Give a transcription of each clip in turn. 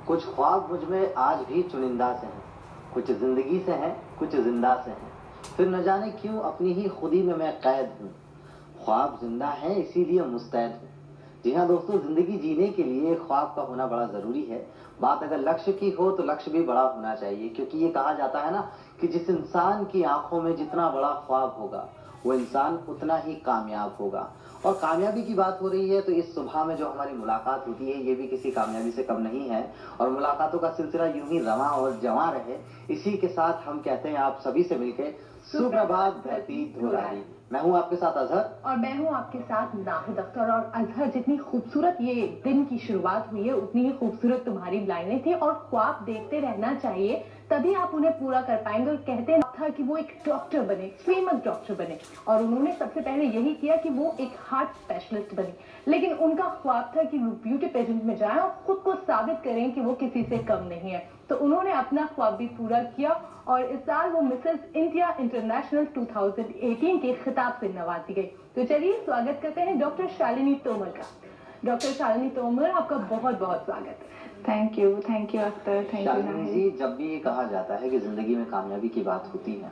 कुछ ख्वाब मुझ में आज भी चुनिंदा से हैं, कुछ जिंदगी से हैं, कुछ जिंदा से हैं। फिर न जाने क्यों अपनी ही खुदी में मैं कैद हूँ। ख्वाब जिंदा है इसीलिए मुस्तैद हूँ। जी हाँ दोस्तों, जिंदगी जीने के लिए ख्वाब का होना बड़ा जरूरी है। बात अगर लक्ष्य की हो तो लक्ष्य भी बड़ा होना चाहिए, क्योंकि ये कहा जाता है ना कि जिस इंसान की आंखों में जितना बड़ा ख्वाब होगा वो इंसान उतना ही कामयाब होगा। और कामयाबी की बात हो रही है तो इस सुबह में जो हमारी मुलाकात होती है ये भी किसी कामयाबी से कम नहीं है। और मुलाकातों का सिलसिला यूं ही रवां और जवां रहे, इसी के साथ हम कहते हैं आप सभी से मिलकर सुप्रभात धरती धुरारी। मैं हूं आपके साथ अजहर और मैं हूं आपके साथ नाहिद अख्तर। और अजहर, जितनी खूबसूरत ये दिन की शुरुआत हुई है उतनी ही खूबसूरत तुम्हारी लाइनें थी। और ख्वाब देखते रहना चाहिए, तभी आप उन्हें पूरा कर पाएंगे। और कहते था कि वो एक डॉक्टर बने, फेमस डॉक्टर बने, और उन्होंने सबसे पहले यही किया कि वो एक हार्ट स्पेशलिस्ट बने। लेकिन उनका ख्वाब था कि वो ब्यूटी पेजेंट में जाएं और खुद को साबित करें कि वो किसी से कम नहीं है। तो उन्होंने अपना ख्वाब भी पूरा किया और इस साल वो मिसेस इंडिया इंटरनेशनल 2018 के खिताब से नवाजी गई। तो चलिए स्वागत करते हैं डॉक्टर शालिनी तोमर का। डॉक्टर शालिनी तोमर, आपका बहुत बहुत स्वागत है। Thank you Akhtar, thank you Shalini ji, जब भी ये कहा जाता है कि जिंदगी में कामयाबी की बात होती है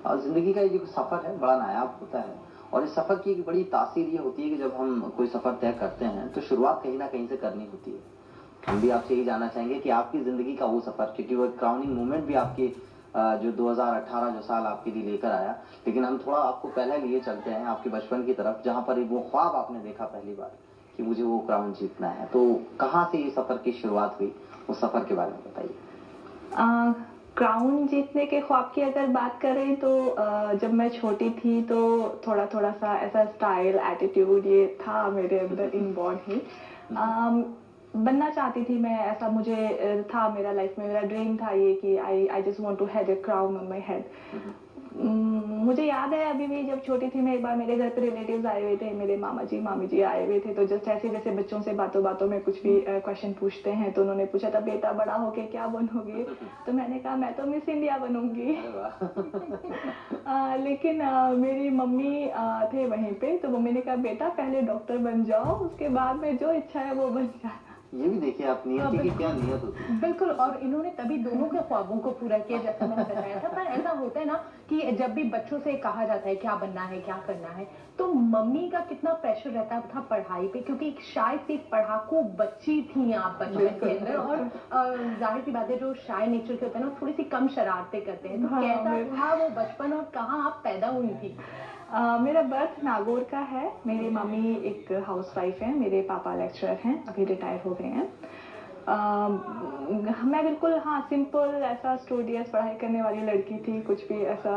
और जिंदगी का ये जो सफर है बड़ा नायाब होता है, और इस सफर की एक बड़ी तासीर ये होती है कि जब हम कोई सफर तय करते हैं तो शुरुआत कहीं ना कहीं से करनी होती है। हम भी आपसे यही जानना चाहेंगे कि आपकी जिंदगी का वो सफर, क्योंकि वो क्राउनिंग मूवमेंट भी आपकी जो 2018 जो साल आपके लिए लेकर आया, लेकिन हम थोड़ा आपको पहले लिए चलते हैं आपके बचपन की तरफ, जहां पर वो ख्वाब आपने देखा पहली बार कि मुझे वो क्राउन जीतना है। तो कहाँ से ये सफर की शुरुआत हुई, उस सफर के बारे में बताइए। क्राउन जीतने के ख्वाब की अगर बात करें तो जब मैं छोटी थी तो थोड़ा थोड़ा सा ऐसा स्टाइल, एटीट्यूड ये था मेरे अंदर इनबॉर्न ही। बनना चाहती थी मैं, ऐसा मुझे था मेरा लाइफ में, मेरा ड्रीम था ये कि I just want to have a crown on my head. मुझे याद है अभी भी जब छोटी थी मैं, एक बार मेरे घर पे रिलेटिव्स आए हुए थे, मेरे मामा जी मामी जी आए हुए थे। तो जस्ट ऐसे जैसे बच्चों से बातों बातों में कुछ भी क्वेश्चन पूछते हैं, तो उन्होंने पूछा था बेटा बड़ा होके क्या बनोगे। तो मैंने कहा मैं तो मिस इंडिया बनूंगी। लेकिन मेरी मम्मी थे वहीं पे, तो मम्मी ने कहा बेटा पहले डॉक्टर बन जाओ, उसके बाद में जो इच्छा है वो बन जाना। ये भी देखिए आप नियति की क्या नियत होती है। बिल्कुल, और इन्होंने तभी दोनों के ख्वाबों को पूरा किया, जैसा मैंने बताया था। पर ऐसा होता है ना कि जब भी बच्चों से कहा जाता है क्या बनना है क्या करना है, तो मम्मी का कितना प्रेशर रहता था पढ़ाई पे, क्योंकि शायद से एक पढ़ाकू बच्ची थी आप बचपन के अंदर। और जाहिर सी बात है जो शाय नेचर के होते हैं ना, थोड़ी सी कम शरारतें करते हैं। तो कैसा था वो बचपन और कहाँ आप पैदा हुई थी? मेरा बर्थ नागौर का है। मेरी मम्मी एक हाउसवाइफ है, मेरे पापा लेक्चरर हैं, अभी रिटायर हो गए हैं। मैं बिल्कुल सिंपल ऐसा स्टूडियस पढ़ाई करने वाली लड़की थी। कुछ भी ऐसा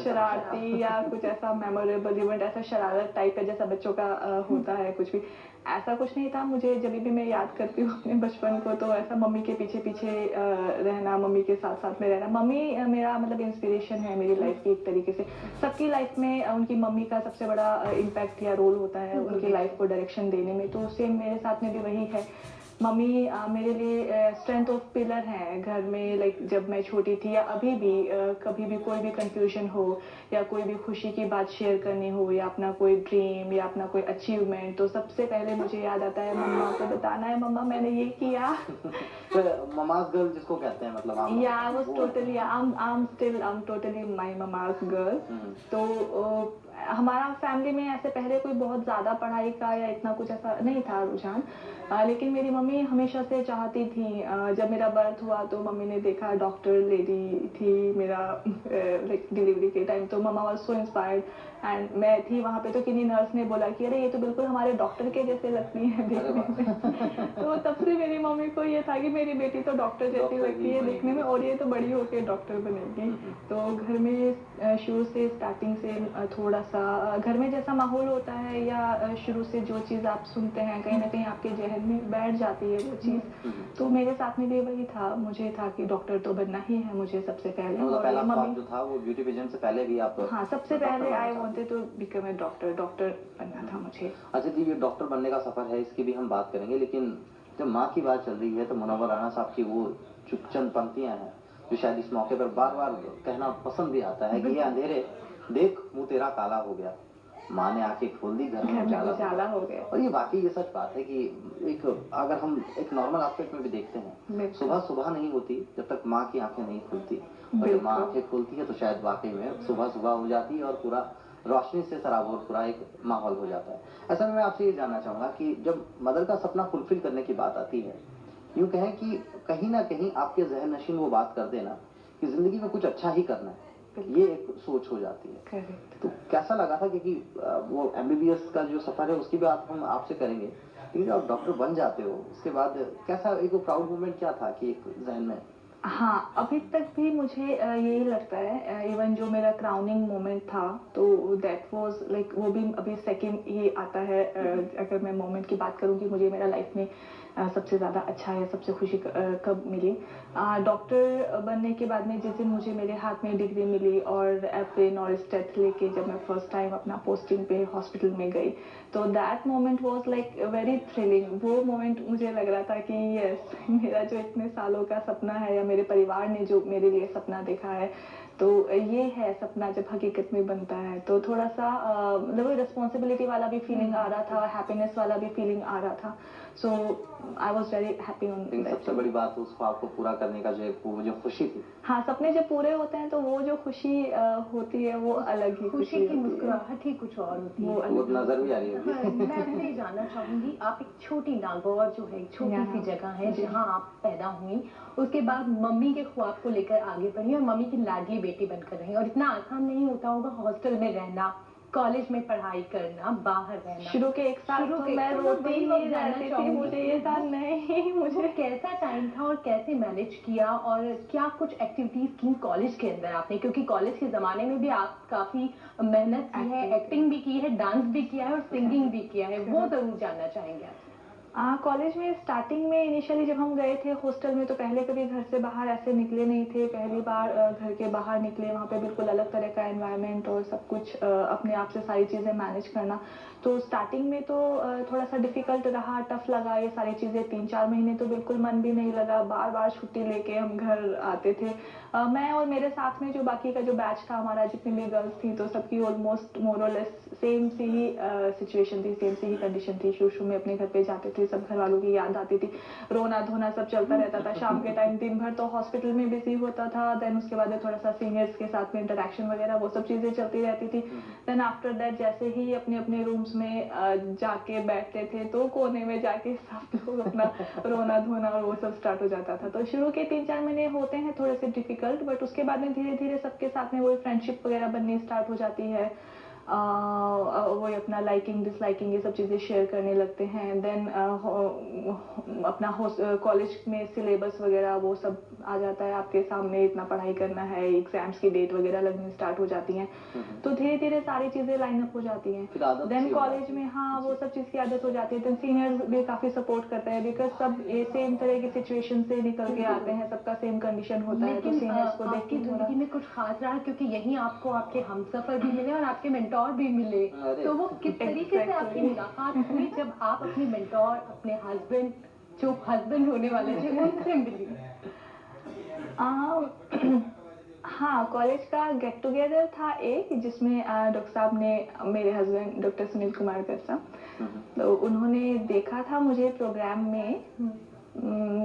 शरारती या कुछ ऐसा मेमोरेबल इवेंट, ऐसा शरारत टाइप है जैसा बच्चों का होता है, कुछ भी ऐसा कुछ नहीं था। मुझे जब भी मैं याद करती हूँ अपने बचपन को, तो ऐसा मम्मी के पीछे पीछे रहना, मम्मी के साथ साथ में रहना। मम्मी मेरा मतलब इंस्पिरेशन है मेरी लाइफ की एक तरीके से। सबकी लाइफ में उनकी मम्मी का सबसे बड़ा इम्पैक्ट या रोल होता है उनकी लाइफ को डायरेक्शन देने में। तो सेम मेरे साथ में भी वही है। मम्मी मेरे लिए स्ट्रेंथ ऑफ पिलर हैं घर में। लाइक जब मैं छोटी थी या अभी भी कभी भी कोई भी कंफ्यूजन हो या कोई भी खुशी की बात शेयर करनी हो या अपना कोई ड्रीम या अपना कोई अचीवमेंट, तो सबसे पहले मुझे याद आता है मम्मा को बताना है, मम्मा मैंने ये किया। ममाज गर्ल जिसको कहते हैं, मतलब या I was totally I am totally my mama's girl. तो हमारा फैमिली में ऐसे पहले कोई बहुत ज़्यादा पढ़ाई का या इतना कुछ ऐसा नहीं था रुझान। लेकिन मेरी मम्मी हमेशा से चाहती थी। जब मेरा बर्थ हुआ तो मम्मी ने देखा डॉक्टर लेडी थी मेरा लाइक डिलीवरी के टाइम, तो मम्मा वाज सो इंस्पायर्ड। एंड मैं थी वहाँ पे तो किन्हीं नर्स ने बोला कि अरे ये तो बिल्कुल हमारे डॉक्टर के जैसे लगती है देखने में। तो तब से मेरी मम्मी को ये था कि मेरी बेटी तो डॉक्टर जैसी लगती है देखने में, और ये तो बड़ी होके डॉक्टर बनेगी। तो घर में शुरू से स्टार्टिंग से थोड़ा सा घर में जैसा माहौल होता है या शुरू से जो चीज़ आप सुनते हैं कहीं ना कहीं आपके जहन में बैठ जाती है वो चीज़। तो मेरे साथ में भी वही था, मुझे था कि डॉक्टर तो बनना ही है मुझे सबसे पहले। और पहला ख्वाब जो था वो ब्यूटी पेजेंट से पहले भी आप? हाँ, सबसे पहले I wanted to become a doctor बनना था मुझे। अच्छा जी, ये डॉक्टर बनने का सफर है, इसकी भी हम बात करेंगे, लेकिन जब माँ की बात चल रही है तो मुनव्वर राना साहब की वो चुपचंद पंक्तियां हैं जो शायद इस मौके पर बार बार कहना पसंद भी आता है कि ये अंधेरे देख मुंह तेरा काला हो गया। माँ ने आंखें खोल दी, घर में घर में उजाला उजाला हो गया। और ये वाकई ये सच बात है कि एक अगर हम एक नॉर्मल एस्पेक्ट में भी देखते हैं, बिल्कुल। सुबह सुबह नहीं होती जब तक माँ की आंखें नहीं खुलती, और जब माँ बिल्कुल। आंखें खुलती है तो शायद वाकई में सुबह सुबह हो जाती है और पूरा रोशनी से सराबोर पूरा एक माहौल हो जाता है। ऐसा में मैं आपसे ये जानना चाहूंगा कि जब मदर का सपना फुलफिल करने की बात आती है, यूं कहें कि कहीं ना कहीं आपके जहन नशीन वो बात कर देना कि जिंदगी में कुछ अच्छा ही करना है, ये एक सोच हो जाती है। करेक्ट। तो कैसा लगा था, क्योंकि वो एमबीबीएस का जो सफर है उसकी बात हम आपसे करेंगे, लेकिन जब आप डॉक्टर बन जाते हो उसके बाद कैसा एक प्राउड मोमेंट क्या था कि एक जहन में? हाँ, अभी तक भी मुझे यही लगता है, इवन जो मेरा क्राउनिंग मोमेंट था तो दैट वाज लाइक वो भी अभी सेकंड ही आता है। अगर मैं मोमेंट की बात करूँ कि मुझे मेरा लाइफ में सबसे ज़्यादा अच्छा या सबसे खुशी कब मिली, डॉक्टर बनने के बाद में जिस दिन मुझे मेरे हाथ में डिग्री मिली और अपने नॉलेज टेस्ट लेके जब मैं फर्स्ट टाइम अपना पोस्टिंग पे हॉस्पिटल में गई, तो that moment was like very thrilling. वो मोमेंट मुझे लग रहा था कि यस, मेरा जो इतने सालों का सपना है या मेरे परिवार ने जो मेरे लिए सपना देखा है, तो ये है सपना जब हकीकत में बनता है। तो थोड़ा सा मतलब रिस्पॉन्सिबिलिटी वाला भी फीलिंग आ रहा था, हैप्पीनेस वाला भी फीलिंग आ रहा था। So I was very happy on लेकिन सबसे बड़ी बात उस ख्वाब को पूरा करने का वो जो खुशी थी। हाँ, सपने जब पूरे होते हैं तो वो जो खुशी होती है वो अलग ही खुशी की होती है। मुस्कुराहट ही कुछ और होती वो है। वो अलग ही नजर भी आ होती रही हाँ, होगी। मैं आपसे ये जानना चाहूंगी, आप एक छोटी नागौर जो है, एक छोटी सी यहाँ। जगह है जी। जहाँ आप पैदा हुई, उसके बाद मम्मी के ख्वाब को लेकर आगे बढ़ी और मम्मी की लाडली बेटी बनकर रही, और इतना आसान नहीं होता होगा हॉस्टल में रहना, कॉलेज में पढ़ाई करना, बाहर रहना। शुरू के एक साल तो मैं रोती ही रहती थी, मुझे ये था नहीं मुझे। कैसा टाइम था और कैसे मैनेज किया, और क्या कुछ एक्टिविटीज की कॉलेज के अंदर आपने, क्योंकि कॉलेज के जमाने में भी आप काफी मेहनत की है, एक्टिंग भी की है, डांस भी किया है और सिंगिंग भी किया है, वो जरूर जानना चाहेंगे आप। कॉलेज में स्टार्टिंग में इनिशियली जब हम गए थे हॉस्टल में, तो पहले कभी घर से बाहर ऐसे निकले नहीं थे। पहली बार घर के बाहर निकले, वहाँ पे बिल्कुल अलग तरह का एनवायरनमेंट और सब कुछ अपने आप से सारी चीज़ें मैनेज करना। तो स्टार्टिंग में तो थोड़ा सा डिफिकल्ट रहा, टफ लगा ये सारी चीज़ें। 3-4 महीने तो बिल्कुल मन भी नहीं लगा, बार बार छुट्टी लेके हम घर आते थे। मैं और मेरे साथ में जो बाकी का जो बैच था हमारा, जितनी भी गर्ल्स थी, तो सबकी ऑलमोस्ट मोर और लेस सेम सी ही सिचुएशन थी, सेम सी ही कंडीशन थी। शुरू शुरू में अपने घर पे जाते थे, सब घर वालों की याद आती थी, रोना धोना सब चलता रहता था। शाम के टाइम दिन भर तो हॉस्पिटल में बिजी होता था, देन उसके बाद थोड़ा सा सीनियर्स के साथ में इंटरेक्शन वगैरह वो सब चीजें चलती रहती थी। देन आफ्टर दैट जैसे ही अपने अपने रूम्स में जाके बैठते थे, तो कोने में जाके सब लोग अपना रोना धोना और वो सब स्टार्ट हो जाता था। तो शुरू के 3-4 महीने होते हैं थोड़े से डिफिकल्ट, बट उसके बाद में धीरे धीरे सबके साथ में वो फ्रेंडशिप वगैरह बननी स्टार्ट हो जाती है। वो अपना लाइकिंग डिसलाइकिंग ये सब चीज़ें शेयर करने लगते हैं। देन अपना कॉलेज में सिलेबस वगैरह वो सब आ जाता है आपके सामने, इतना पढ़ाई करना है, एग्जाम्स की डेट वगैरह लगनी स्टार्ट हो जाती हैं। तो धीरे धीरे सारी चीज़ें लाइन अप हो जाती हैं। देन कॉलेज में हाँ वो सब चीज़ की आदत हो जाती है। देन सीनियर्स भी काफ़ी सपोर्ट करते हैं, बिकॉज सब ये सेम तरह की सिचुएशन से निकल के आते हैं, सबका सेम कंडीशन होता है। तो लेकिन सीनियर्स को देख आपकी के थोड़ा जिंदगी में कुछ खास रहा, क्योंकि यहीं आपको आपके हमसफर भी मिले और आपके मेंटोर भी मिले, अरे। तो वो किस तरीके से आपकी मुलाकात हुई जब आप अपने मेंटोर, अपने हस्बैंड, जो हस्बैंड होने वाले थे, उनसे मिली? हाँ, कॉलेज का गेट टुगेदर था एक, जिसमें डॉक्टर साहब ने, मेरे हस्बैंड डॉक्टर सुनील कुमार करसा, तो उन्होंने देखा था मुझे प्रोग्राम में।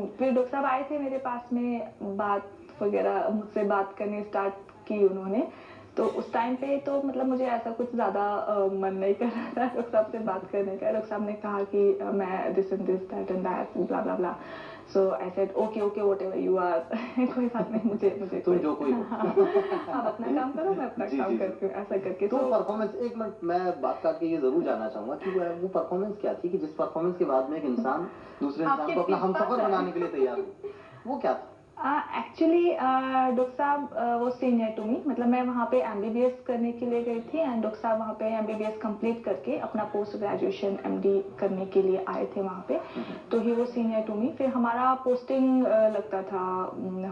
फिर डॉक्टर साहब आए थे मेरे पास में, बात वगैरह मुझसे बात करनी स्टार्ट की उन्होंने। तो उस टाइम पे तो मतलब मुझे ऐसा कुछ ज़्यादा मन नहीं कर रहा था डॉक्टर साहब से बात करने का। डॉक्टर साहब ने कहा कि मैं this and this that and that blah blah blah. So I said okay okay whatever you are, कोई बात नहीं, मुझे तुम जो कोई हो। आप अपना काम करो, मैं अपना काम करती हूँ, ऐसा करके। तो परफॉर्मेंस, एक मिनट मैं बात काट के ये जरूर जानना चाहूंगा कि वो परफॉर्मेंस क्या थी कि जिस परफॉर्मेंस के बाद में एक इंसान दूसरे इंसान को अपना हमसफर बनाने के लिए तैयार हो, वो क्या था? एक्चुअली डॉक्टर साहब वो सीनियर टू मी, मतलब मैं वहाँ पे एमबीबीएस करने के लिए गई थी, एंड डॉक्टर साहब वहाँ पे एमबीबीएस कंप्लीट करके अपना पोस्ट ग्रेजुएशन एमडी करने के लिए आए थे वहाँ पे। तो ही वो सीनियर टू मी। फिर हमारा पोस्टिंग लगता था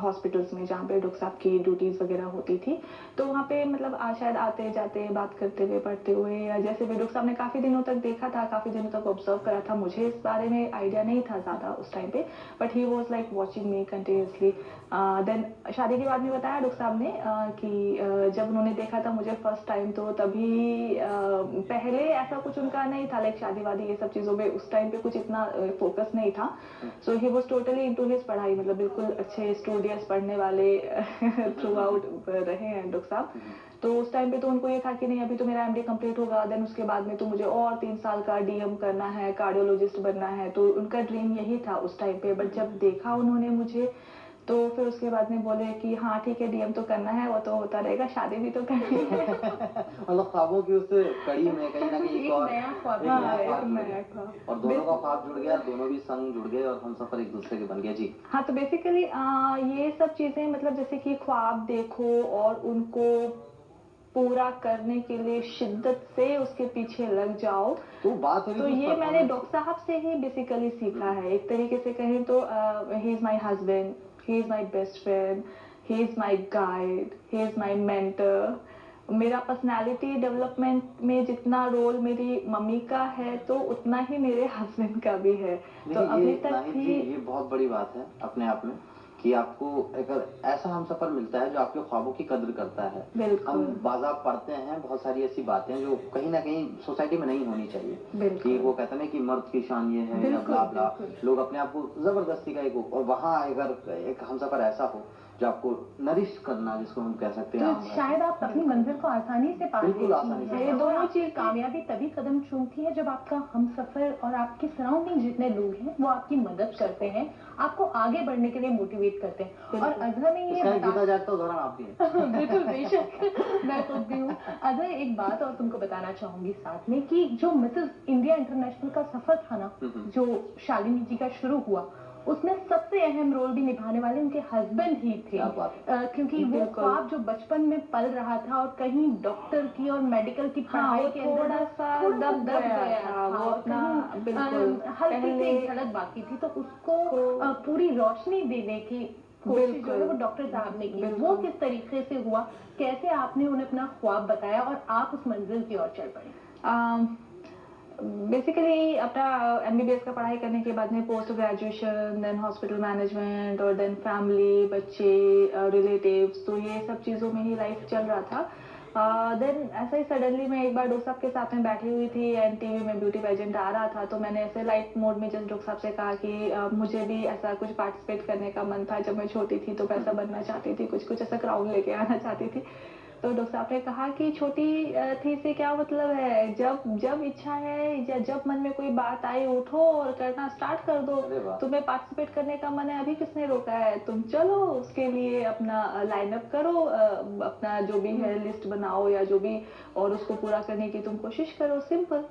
हॉस्पिटल्स में, जहाँ पे डॉक्टर साहब की ड्यूटीज वगैरह होती थी। तो वहाँ पे मतलब शायद आते जाते बात करते हुए पढ़ते हुए, या जैसे भी डॉक्टर साहब ने काफ़ी दिनों तक देखा था, काफ़ी दिनों तक ऑब्जर्व करा था, मुझे इस बारे में आइडिया नहीं था ज़्यादा उस टाइम पे, but he was like watching me continuously. Then शादी के बाद में बताया डॉक्टर साहब ने कि जब उन्होंने देखा था मुझे फर्स्ट टाइम, तो तभी पहले ऐसा कुछ उनका नहीं था, लाइक शादी वादी ये सब चीज़ों में उस टाइम पे कुछ इतना फोकस नहीं था. So he was totally into his पढ़ाई, मतलब बिल्कुल अच्छे स्टूडियस पढ़ने वाले थ्रू आउट रहे हैं डॉक्टर साहब. तो उस टाइम पे तो उनको ये था कि नहीं, अभी तो मेरा एमडी कंप्लीट होगा, देन उसके बाद में तो मुझे और 3 साल का डीएम करना है, कार्डियोलॉजिस्ट बनना है. तो उनका ड्रीम यही था उस टाइम पे. बट जब देखा उन्होंने मुझे, तो फिर उसके बाद में बोले कि हाँ ठीक है, डीएम तो करना है, वो तो होता रहेगा, शादी भी तो करनी है. मतलब ख्वाबों की उस कड़ी में कहीं ना कहीं एक और नया ख्वाब एक हाँ, नया एक ख्वाब जुड़ नया गया। ख्वाब. और दोनों का ख्वाब जुड़ गया, दोनों भी संग जुड़ गए और हम सफर एक दूसरे के बन गए जी. हाँ, तो बेसिकली ये सब चीजें, मतलब जैसे कि ख्वाब देखो और उनको पूरा करने के लिए शिद्दत से उसके पीछे लग जाओ, तो बात हो रही तो थी उस ये मैंने performance डॉक्टर साहब से ही बेसिकली सीखा है. एक तरीके से कहें तो he is my husband, he is my best friend, he is my guide, he is my mentor. मेरा पर्सनालिटी डेवलपमेंट में जितना रोल मेरी मम्मी का है, तो उतना ही मेरे हस्बैंड का भी है. तो देखिए, अभी ये तक नाहिद जी, भी ये बहुत बड़ी बात है अपने आप में कि आपको एक ऐसा हमसफर मिलता है जो आपके ख्वाबों की कद्र करता है. बिल्कुल. हम बाज़ाब पढ़ते हैं बहुत सारी ऐसी बातें जो कहीं ना कहीं सोसाइटी में नहीं होनी चाहिए. बिल्कुल. कि वो कहते हैं ना कि मर्द की शान ये है या बिल्कुल, ब्ला ब्ला, बिल्कुल। लोग अपने आप को जबरदस्ती का एक, और वहाँ अगर एक हमसफर ऐसा हो जो आपको नरिश करना, जिसको हम कह सकते हैं तो आम भाषा में. शायद आप अपनी मंजिल को आसानी से पा बिल्कुल लेती आसानी से हैं। पा और दोनों आपकी चीज़ कामयाबी तभी कदम चूमती है जब आपका हमसफर और आपके सराउंडिंग जितने लोग हैं वो आपकी मदद करते हैं, आपको आगे बढ़ने के लिए मोटिवेट करते हैं. और अजहर में ये इसका एक बता गीता जागता उदाहरण आप भी हैं. बिल्कुल, बेशक मैं खुद भी हूँ. अजहर, एक बात और तुमको बताना चाहूंगी साथ में कि जो मिसेस इंडिया इंटरनेशनल का सफर था ना, जो शालिनी जी का शुरू हुआ, उसमें सबसे अहम रोल भी निभाने वाले उनके हस्बैंड ही थे. क्या बात क्योंकि वो बिल्कुल. ख्वाब जो बचपन में पल रहा था और कहीं डॉक्टर की और मेडिकल की हाँ, पढ़ाई वो के अंदर थोड़ा सा दब गया था, वो और अपना कहीं बिल्कुल हल्की सी पहले एक झलक बाकी थी, तो उसको को- पूरी रोशनी देने की कोशिश जो है बिल्कुल. वो डॉक्टर साहब ने की. बिल्कुल. वो किस तरीके से हुआ, कैसे आपने उन्हें अपना ख्वाब बताया और आप उस मंजिल की ओर चल पड़े? बेसिकली अपना एमबीबीएस का पढ़ाई करने के बाद में post graduation, then hospital management, और देन फैमिली, बच्चे, रिलेटिव्स, तो ये सब चीज़ों में ही लाइफ चल रहा था. देन ऐसा ही सडनली मैं एक बार डॉक्टर साहब के साथ में बैठी हुई थी एंड टीवी में ब्यूटी पेजेंट आ रहा था, तो मैंने ऐसे लाइट मोड में जस्ट डॉक्टर साहब से कहा कि मुझे भी ऐसा कुछ पार्टिसिपेट करने का मन था. जब मैं छोटी थी तो पैसा बनना चाहती थी, कुछ कुछ ऐसा क्राउन लेके आना चाहती थी. तो डॉक्टर साहब ने कहा कि छोटी थी से क्या मतलब है, जब जब इच्छा है या जब मन में कोई बात आई, उठो और करना स्टार्ट कर दो. अरे वाह. तुम्हें पार्टिसिपेट करने का मन है, अभी किसने रोका है, तुम चलो उसके लिए अपना लाइनअप करो, अपना जो भी है लिस्ट बनाओ या जो भी, और उसको पूरा करने की तुम कोशिश करो. सिंपल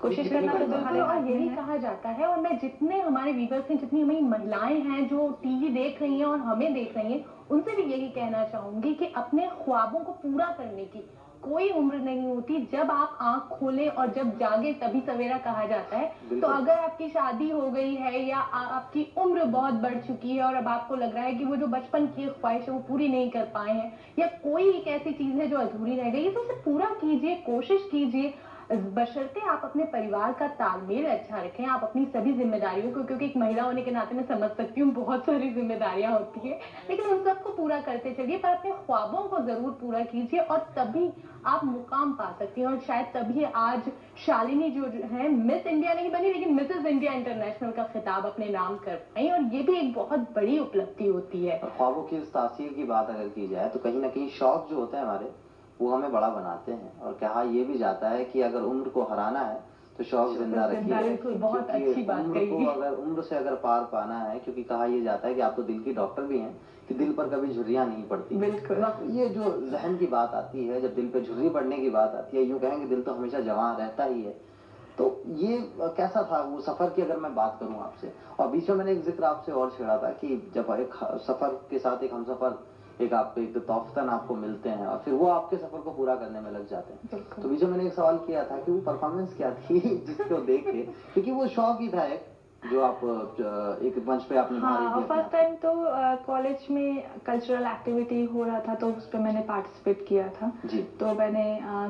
कोशिश करना तो तुम्हारे और हाथ में यही है. कहा जाता है. और मैं जितने हमारे व्यूवर्स हैं, जितनी हमारी महिलाएं हैं जो टीवी देख रही हैं और हमें देख रही हैं, उनसे भी यही कहना चाहूंगी कि अपने ख्वाबों को पूरा करने की कोई उम्र नहीं होती. जब आप आंख खोलें और जब जागे तभी सवेरा कहा जाता है. तो अगर आपकी शादी हो गई है या आपकी उम्र बहुत बढ़ चुकी है और अब आपको लग रहा है कि वो जो बचपन की ख्वाहिश है वो पूरी नहीं कर पाए हैं, या कोई एक ऐसी चीज है जो अधूरी रह गई है, तो उसे पूरा कीजिए, कोशिश कीजिए, बशर्ते आप अपने परिवार का तालमेल अच्छा रखें, आप अपनी सभी जिम्मेदारियों को, क्योंकि एक महिला होने के नाते मैं समझ सकती हूँ बहुत सारी जिम्मेदारियां होती है, लेकिन उन सबको पूरा करते चलिए, पर अपने ख्वाबों को जरूर पूरा कीजिए और तभी आप मुकाम पा सकती हैं. और शायद तभी आज शालिनी जो है मिस इंडिया नहीं बनी, लेकिन मिसेस इंडिया इंटरनेशनल का खिताब अपने नाम कर पाई, और ये भी एक बहुत बड़ी उपलब्धि होती है. और ख्वाबों की उस तासीर की बात अगर की जाए तो कहीं ना कहीं शौक जो होते हैं हमारे, वो हमें बड़ा बनाते हैं. और कहा ये भी जाता है कि अगर उम्र को हराना है तो शौक जिंदा रखिए. बिल्कुल, बहुत अच्छी बात उम्र कही. को अगर उम्र से अगर पार पाना है, क्योंकि कहा यह जाता है कि आप तो दिल की डॉक्टर भी हैं, कि दिल पर कभी झुर्रियां नहीं पड़ती. बिल्कुल. ये जो जहन की बात आती है, जब दिल पर झुर्री पड़ने की बात आती है, यूं कहेंगे दिल तो हमेशा जवान रहता ही है. तो ये कैसा था वो सफर की अगर मैं बात करूं आपसे. और बीच में मैंने एक जिक्र आपसे और छेड़ा था कि जब एक सफर के साथ एक हमसफर, एक आप एक तोफ्तन आपको मिलते हैं और फिर वो आपके सफर को पूरा करने में लग जाते हैं. तो बीच में मैंने एक सवाल किया था कि वो परफॉर्मेंस क्या थी जिसको देख के, क्योंकि वो शौक ही था एक, जो आप एक मंच पे आपने भाग हाँ, लिया फर्स्ट टाइम तो कॉलेज में कल्चरल एक्टिविटी हो रहा था तो उस पर मैंने पार्टिसिपेट किया था। जी। तो मैंने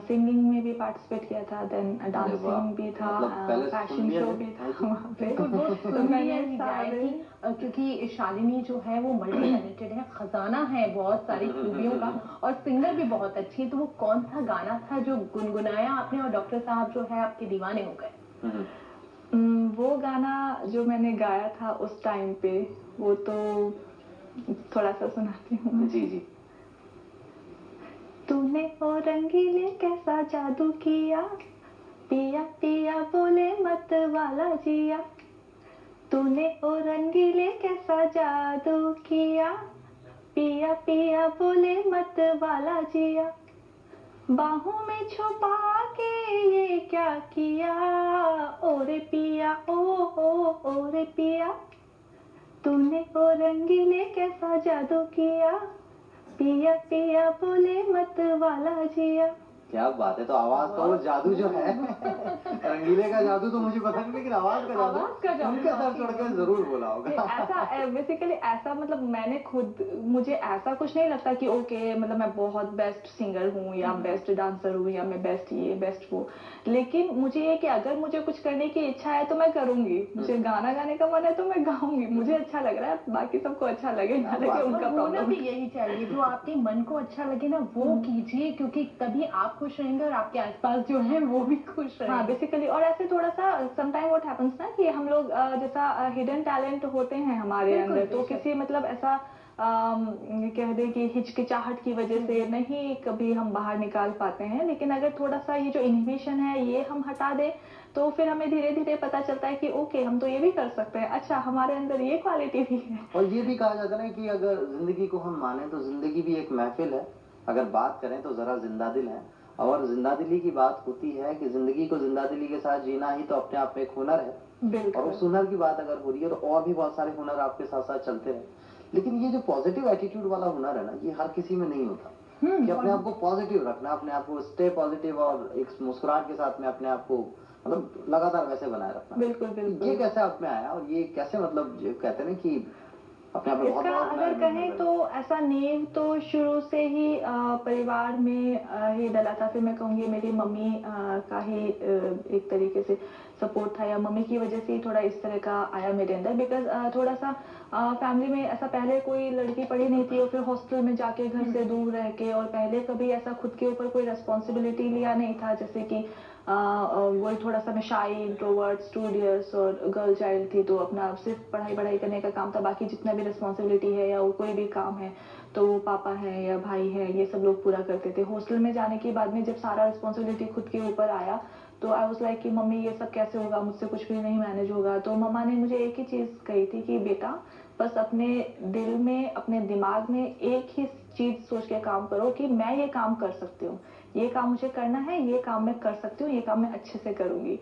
सिंगिंग में भी पार्टिसिपेट किया था, देन वाह! डांसिंग भी था, मतलब पहले सुन फैशन लिया शो है? भी हाँ था जी। वहाँ पे। वो तो सुन मैंने लिया ही जाए सारे कि क्योंकि शालिनी जो है वो मल्टी टैलेंटेड है, खजाना है बहुत सारी खूबियों का, और सिंगर भी बहुत अच्छी है। तो वो कौन सा गाना था जो गुनगुनाया आपने और डॉक्टर साहब जो है आपके दीवाने हो गए? वो गाना जो मैंने गाया था उस टाइम पे, वो तो थोड़ा सा सुनाती हूँ मैं। जी जी। तूने ओ रंगीले कैसा जादू किया, पिया पिया बोले मत वाला जिया। तूने ओ रंगीले कैसा जादू किया, पिया पिया बोले मत वाला जिया। बाहों में छुपा के ये क्या किया, ओरे पिया ओ रे पिया। तूने ओ रंगीले कैसा जादू किया, पिया पिया बोले मत वाला जिया। क्या बात है! तो आवाज का वो जादू जो है रंगीले का जादू तो मुझे पता नहीं, लेकिन आवाज का जादू आवाज का जादू उनके सर चढ़ के जरूर बोला होगा। ऐसा बेसिकली ऐसा मतलब मैंने खुद, मुझे ऐसा कुछ नहीं लगता कि ओके मतलब मैं बहुत बेस्ट सिंगर हूँ या बेस्ट डांसर हूँ या मैं बेस्ट ये बेस्ट वो, लेकिन मुझे ये कि अगर मुझे कुछ करने की इच्छा है तो मैं करूंगी, मुझे गाना गाने का मन है तो मैं गाऊंगी, मुझे अच्छा लग रहा है, बाकी सबको अच्छा लगे ना लगे उनका होना प्रॉब्लम। भी यही चाहिए, जो आपके मन को अच्छा लगे ना वो कीजिए, क्योंकि तभी आप खुश रहेंगे और आपके आसपास जो है वो भी खुश हाँ रहेंगे। बेसिकली, और ऐसे थोड़ा सा समटाइम व्हाट हैपेंस ना कि हम लोग जैसा हिडन टैलेंट होते हैं हमारे बिल्कुल, अंदर, तो बेशक। किसी मतलब ऐसा कह दे कि हिचकिचाहट की वजह से नहीं कभी हम बाहर निकाल पाते हैं, लेकिन अगर थोड़ा सा ये जो इनहिबिशन है ये हम हटा दें तो फिर हमें धीरे धीरे पता चलता है कि ओके हम तो ये भी कर सकते हैं, अच्छा हमारे अंदर ये क्वालिटी भी है। और ये भी कहा जाता है ना कि अगर जिंदगी को हम माने तो जिंदगी भी एक महफिल है, अगर बात करें तो जरा जिंदा दिल है। और जिंदा दिली की बात होती है कि जिंदगी को जिंदा दिली के साथ जीना ही तो अपने आप में एक हुनर है। और बिल्कुल उस हुनर की बात अगर हो रही है तो और भी बहुत सारे हुनर आपके साथ साथ चलते रहे, लेकिन ये जो पॉजिटिव एटीट्यूड वाला हुनर है ना, ये हर किसी में नहीं होता कि अपने आप को पॉजिटिव रखना, अपने आप को स्टे पॉजिटिव और एक मुस्कुराहट के साथ में अपने आप को मतलब लगातार वैसे बनाए रखना। बिल्कुल बिल्कुल। ये कैसे आप में आया और ये कैसे मतलब कहते हैं ना कि अपने आप में बहुत इसका बड़ा हुनर अगर है कहें मतलब। तो ऐसा नींव तो शुरू से ही परिवार में ही डला था। फिर मैं कहूँगी मेरी मम्मी का ही एक तरीके से सपोर्ट था, या मम्मी की वजह से ही थोड़ा इस तरह का आया मेरे अंदर, बिकॉज थोड़ा सा फैमिली में ऐसा पहले कोई लड़की पढ़ी नहीं थी और फिर हॉस्टल में जाके घर से दूर रह के, और पहले कभी ऐसा खुद के ऊपर कोई रेस्पॉन्सिबिलिटी लिया नहीं था, जैसे कि वही थोड़ा सा मैं शाई इंट्रोवर्ट स्टूडियस और गर्ल चाइल्ड थी, तो अपना सिर्फ पढ़ाई पढ़ाई करने का काम था, बाकी जितना भी रिस्पॉन्सिबिलिटी है या कोई भी काम है तो वो पापा है या भाई है ये सब लोग पूरा करते थे। हॉस्टल में जाने के बाद में जब सारा रिस्पॉन्सिबिलिटी खुद के ऊपर आया तो आई वाज लाइक कि मम्मी ये सब कैसे होगा, मुझसे कुछ भी नहीं मैनेज होगा। तो मम्मा ने मुझे एक ही चीज़ कही थी कि बेटा बस अपने दिल में अपने दिमाग में एक ही चीज़ सोच के काम करो कि मैं ये काम कर सकती हूँ, ये काम मुझे करना है, ये काम मैं कर सकती हूँ, ये काम मैं अच्छे से करूँगी।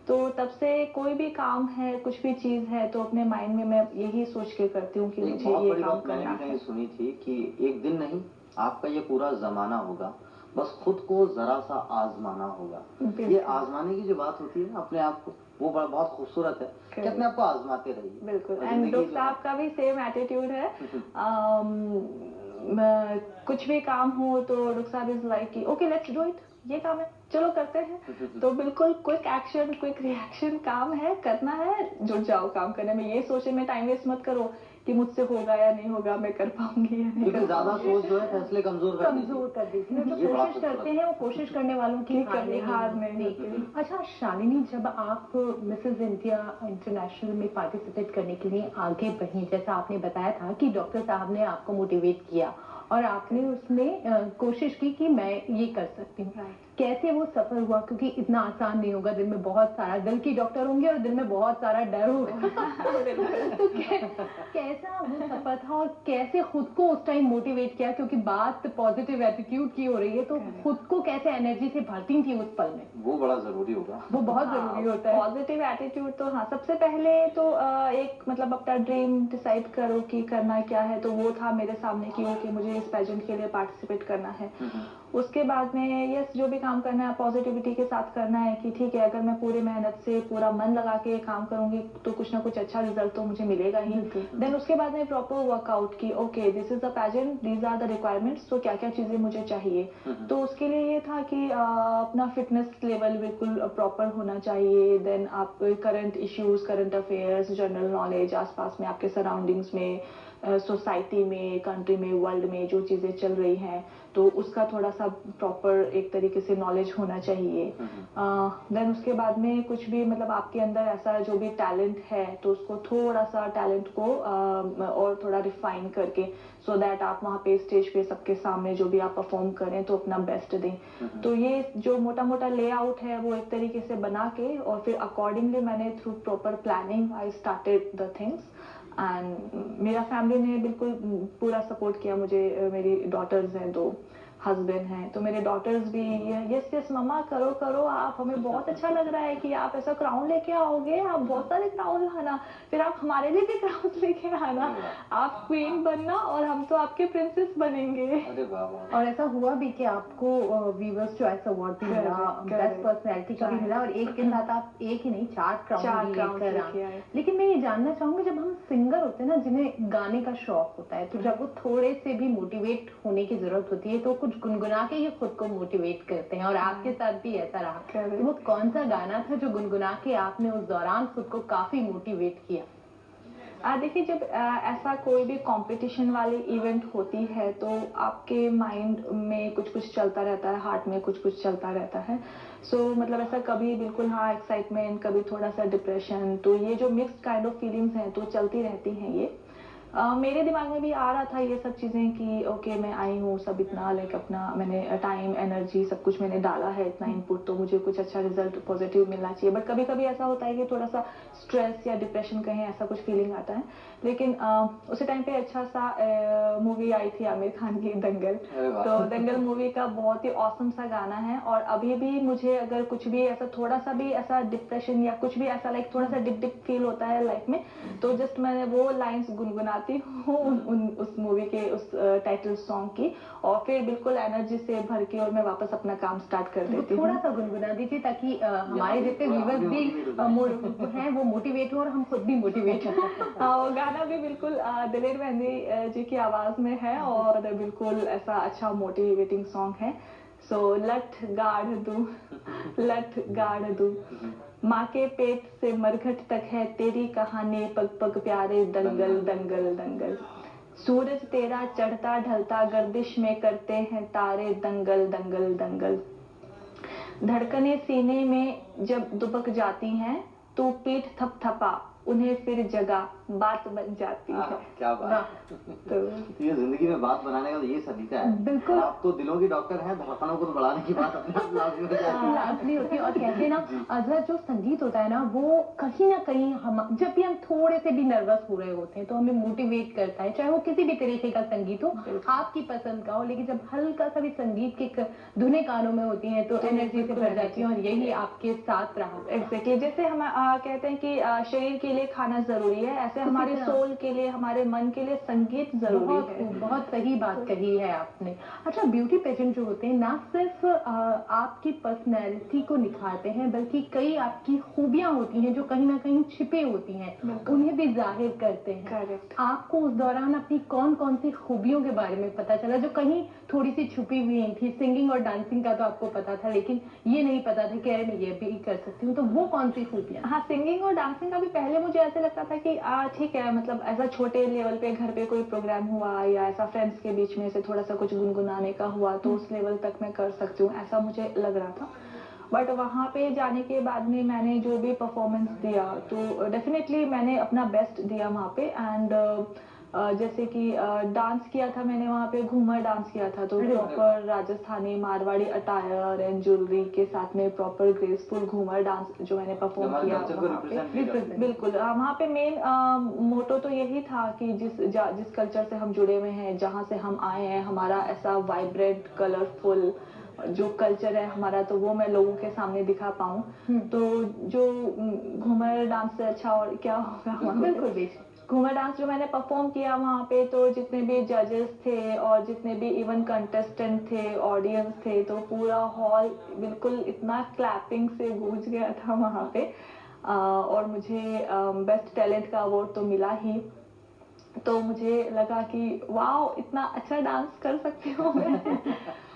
तो तब से कोई भी काम है कुछ भी चीज़ है तो अपने माइंड में मैं यही सोच के करती हूँ कि एक मुझे बहुत ये बड़ी काम बात मैंने करना भी कहीं है। सुनी थी कि एक दिन नहीं, आपका ये पूरा जमाना होगा, बस खुद को जरा सा आजमाना होगा। बिल्कुल। ये आजमाने की जो बात होती है ना अपने आप को, वो बहुत खूबसूरत है कि अपने आप को आजमाते रहिए। बिल्कुल। और एंड जिंदगी डॉक्टर जो है साहब का भी सेम एटीट्यूड है। कुछ भी काम हो तो डॉक्टर साहब इज लाइक कि ओके लेट्स डू इट, ये काम है चलो करते हैं। तो बिल्कुल क्विक एक्शन क्विक रिएक्शन, काम है करना है जुट जाओ काम करने में, ये सोचे में टाइम वेस्ट मत करो कि मुझसे होगा या नहीं होगा, मैं कर पाऊंगी या नहीं क्योंकि कर ज्यादा पाऊंगी। सोच जो है फैसले कमजोर कर देती है। जो ये बड़ा कोशिश करते हैं वो कोशिश करने वालों की कि हार कभी नहीं हार नहीं होती। होती। अच्छा शालिनी, जब आप मिसेस इंडिया इंटरनेशनल में पार्टिसिपेट करने के लिए आगे बढ़ी, जैसा आपने बताया था कि डॉक्टर साहब ने आपको मोटिवेट किया और आपने उसमें कोशिश की कि मैं ये कर सकती हूँ, कैसे वो सफर हुआ? क्योंकि इतना आसान नहीं होगा, दिल में बहुत सारा, दिल की डॉक्टर होंगे और दिल में बहुत सारा डर होगा। तो कैसा वो सफर था और कैसे खुद को उस टाइम मोटिवेट किया? क्योंकि बात पॉजिटिव एटीट्यूड की हो रही है, तो खुद को कैसे एनर्जी से भरती थी उस पल में? वो बड़ा जरूरी होगा। वो बहुत जरूरी होता है। पॉजिटिव एटीट्यूड तो हाँ, सबसे पहले तो एक मतलब अपना ड्रीम डिसाइड करो कि करना क्या है, तो वो था मेरे सामने कि ओके मुझे इस पेजेंट के लिए पार्टिसिपेट करना है। उसके बाद में यस जो भी काम करना है पॉजिटिविटी के साथ करना है कि ठीक है अगर मैं पूरी मेहनत से पूरा मन लगा के काम करूंगी तो कुछ ना कुछ अच्छा रिजल्ट तो मुझे मिलेगा ही। देन उसके बाद में प्रॉपर वर्कआउट की okay this is the pageant these are the requirements, तो क्या क्या चीजें मुझे चाहिए। तो उसके लिए ये था कि अपना फिटनेस लेवल बिल्कुल प्रॉपर होना चाहिए। देन आप current issues, current affairs, general knowledge, आसपास में आपके सराउंडिंग्स में, सोसाइटी में, कंट्री में, वर्ल्ड में जो चीजें चल रही हैं तो उसका थोड़ा सा प्रॉपर एक तरीके से नॉलेज होना चाहिए। देन उसके बाद में कुछ भी मतलब आपके अंदर ऐसा जो भी टैलेंट है तो उसको थोड़ा सा टैलेंट को और थोड़ा रिफाइन करके सो दैट आप वहाँ पे स्टेज पे सबके सामने जो भी आप परफॉर्म करें तो अपना बेस्ट दें। तो ये जो मोटा मोटा लेआउट है वो एक तरीके से बना के और फिर अकॉर्डिंगली मैंने through proper planning I started the things and मेरा फैमिली ने बिल्कुल पूरा सपोर्ट किया मुझे। मेरी डॉटर्स हैं दो, हस्बैंड हैं, तो मेरे डॉटर्स भी यस यस मम्मा करो करो आप, हमें बहुत अच्छा लग रहा है कि आप ऐसा क्राउन लेके आओगे, आप बहुत सारे क्राउन लाना, फिर आप हमारे लिए भी क्राउन लेके आना, आप क्वीन बनना और हम तो आपके प्रिंसेस बनेंगे। अरे वाह। और ऐसा हुआ भी कि आपको वीवर्स चॉइस अवार्ड भी मिला, बेस्ट पर्सनैलिटी का भी मिला और एक के साथ आप एक ही नहीं 4 क्राउन लेकर आए। लेकिन मैं ये जानना चाहूंगी जब हम सिंगर होते हैं ना जिन्हें गाने का शौक होता है तो जब वो थोड़े से भी मोटिवेट होने की जरूरत होती है तो कुछ गुनगुना के ही खुद को मोटिवेट करते हैं और आपके साथ भी ऐसा रहा। तो वो कौन सा गाना था जो गुनगुना के आपने उस दौरान खुद को काफी मोटिवेट किया? देखिए जब ऐसा कोई भी कंपटीशन वाली इवेंट होती है तो आपके माइंड में कुछ कुछ चलता रहता है, हार्ट में कुछ कुछ चलता रहता है। सो मतलब ऐसा कभी बिल्कुल हाँ एक्साइटमेंट, कभी थोड़ा सा डिप्रेशन, तो ये जो मिक्स्ड काइंड ऑफ फीलिंग्स हैं तो चलती रहती हैं ये। मेरे दिमाग में भी आ रहा था ये सब चीज़ें कि ओके मैं आई हूँ, सब इतना लाइक अपना मैंने टाइम एनर्जी सब कुछ मैंने डाला है, इतना इनपुट, तो मुझे कुछ अच्छा रिजल्ट पॉजिटिव मिलना चाहिए। बट कभी कभी ऐसा होता है कि थोड़ा सा स्ट्रेस या डिप्रेशन कहें ऐसा कुछ फीलिंग आता है। लेकिन उसी टाइम पे अच्छा सा मूवी आई थी आमिर खान की दंगल, तो दंगल मूवी का बहुत ही ऑसम सा गाना है और अभी भी मुझे अगर कुछ भी ऐसा थोड़ा सा भी ऐसा डिप्रेशन या कुछ भी ऐसा लाइक थोड़ा सा डिप डिप फील होता है लाइफ में तो जस्ट मैं वो लाइंस गुनगुनाती हूँ उस मूवी के उस टाइटल सॉन्ग की और फिर बिल्कुल एनर्जी से भर के और मैं वापस अपना काम स्टार्ट कर देती हूँ। थोड़ा सा गुनगुना दीजिए ताकि हमारे जितने व्यूवर्स भी हैं वो मोटिवेट हो और हम खुद भी मोटिवेट हो। वो गाना भी बिल्कुल दिलेर मेहंदी जी की आवाज में है और बिल्कुल ऐसा अच्छा मोटिवेटिंग सॉन्ग है। सो लठ गाड़ दू माँ के पेट से मरघट तक है तेरी कहानी, पग पग प्यारे दंगल दंगल दंगल, सूरज तेरा चढ़ता ढलता गर्दिश में करते हैं तारे दंगल दंगल दंगल, धड़कने सीने में जब दुबक जाती हैं तो पीठ थपथपा उन्हें फिर जगह बात बन जाती है। क्या बात। तो ये जिंदगी में बात बनाने का तो ये सलीका है। बिल्कुल। आप तो दिलों की डॉक्टर हैं, धड़कनों को तो बढ़ाने की बात अपने आप लाजमी हो जाती है। लाजमी होती है और कहते हैं ना अजहर जो संगीत होता है ना वो कहीं ना कहीं हम जब भी हम थोड़े से भी नर्वस हो रहे होते हैं तो हमें मोटिवेट करता है, चाहे वो किसी भी तरीके का संगीत हो, आपकी पसंद का हो, लेकिन जब हल्का सा भी संगीत की धुनें कानों में होती हैं तो एनर्जी से भर जाती है और यही आपके साथ रहा। एग्जैक्टली जैसे हम कहते हैं कि शरीर के लिए खाना जरूरी है, ऐसे हमारे सोल के लिए, हमारे मन के लिए संगीत जरूरी है। बहुत सही बात कही है आपने। अच्छा, ब्यूटी पेजेंट जो होते हैं ना सिर्फ आपकी पर्सनैलिटी को निखारते हैं बल्कि कई आपकी खूबियां होती हैं जो कहीं ना कहीं छिपे होती हैं, उन्हें भी जाहिर करते हैं। करेक्ट। आपको उस दौरान अपनी कौन कौन सी खूबियों के बारे में पता चला जो कहीं थोड़ी सी छुपी हुई थी? सिंगिंग और डांसिंग का तो आपको पता था लेकिन ये नहीं पता था कि अरे मैं ये भी कर सकती हूँ, तो वो कौन सी खूबियां? हाँ, सिंगिंग और डांसिंग का भी पहले मुझे ऐसे लगता था कि ठीक है, मतलब ऐसा छोटे लेवल पे घर पे कोई प्रोग्राम हुआ या ऐसा फ्रेंड्स के बीच में से थोड़ा सा कुछ गुनगुनाने का हुआ तो उस लेवल तक मैं कर सकती हूँ, ऐसा मुझे लग रहा था। बट वहाँ पे जाने के बाद में मैंने जो भी परफॉर्मेंस दिया तो डेफिनेटली मैंने अपना बेस्ट दिया वहाँ पे। एंड जैसे कि डांस किया था मैंने वहाँ पे, घूमर डांस किया था, तो proper Rajasthani Marwari attire and jewellery के साथ में प्रॉपर ग्रेसफुल घूमर डांस जो मैंने परफॉर्म किया वहाँ पे। बिल्कुल वहाँ पे मेन मोटो तो यही था कि जिस कल्चर से हम जुड़े हुए हैं, जहाँ से हम आए हैं, हमारा ऐसा वाइब्रेंट कलरफुल जो कल्चर है हमारा, तो वो मैं लोगों के सामने दिखा पाऊँ। तो जो घूमर डांस से अच्छा और क्या होगा। बिल्कुल। घूमर डांस जो मैंने परफॉर्म किया वहाँ पे, तो जितने भी जजेस थे और जितने भी इवन कंटेस्टेंट थे, ऑडियंस थे, तो पूरा हॉल बिल्कुल इतना क्लैपिंग से गूंज गया था वहाँ पे। और मुझे बेस्ट टैलेंट का अवार्ड तो मिला ही। तो मुझे लगा कि वाह, इतना अच्छा डांस कर सकती हूँ मैं।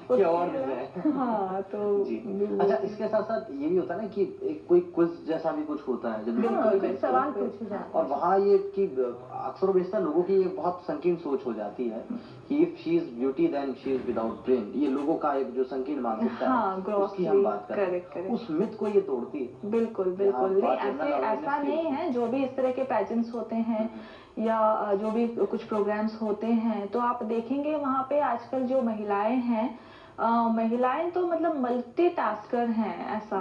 कि अवार्ड मिल जाए। हाँ, तो जी। अच्छा, इसके साथ साथ ये भी होता है ना कि एक कोई क्विज जैसा भी कुछ होता है जब हाँ, कुछ सवाल पूछे जाते और हैं। वहाँ ये कि अक्सर बेशतर लोगों की ये बहुत संकीर्ण सोच हो जाती है कि if she is beauty then she is without brain. ये लोगों का एक जो संकीर्ण मानसिकता हाँ, है उसकी हम बात करें, करेक्ट। उस मिथ को ये तोड़ती है। बिल्कुल यहाँ बिल्कुल नहीं, बहुत ऐसे जनरल ऐसा अवेयरनेस नहीं है। जो भी इस तरह के पैजेंट्स होते हैं या जो भी कुछ प्रोग्राम्स होते हैं, तो आप देखेंगे वहाँ पे आजकल जो महिलाएं हैं, महिलाएं तो मतलब मल्टीटास्कर हैं ऐसा।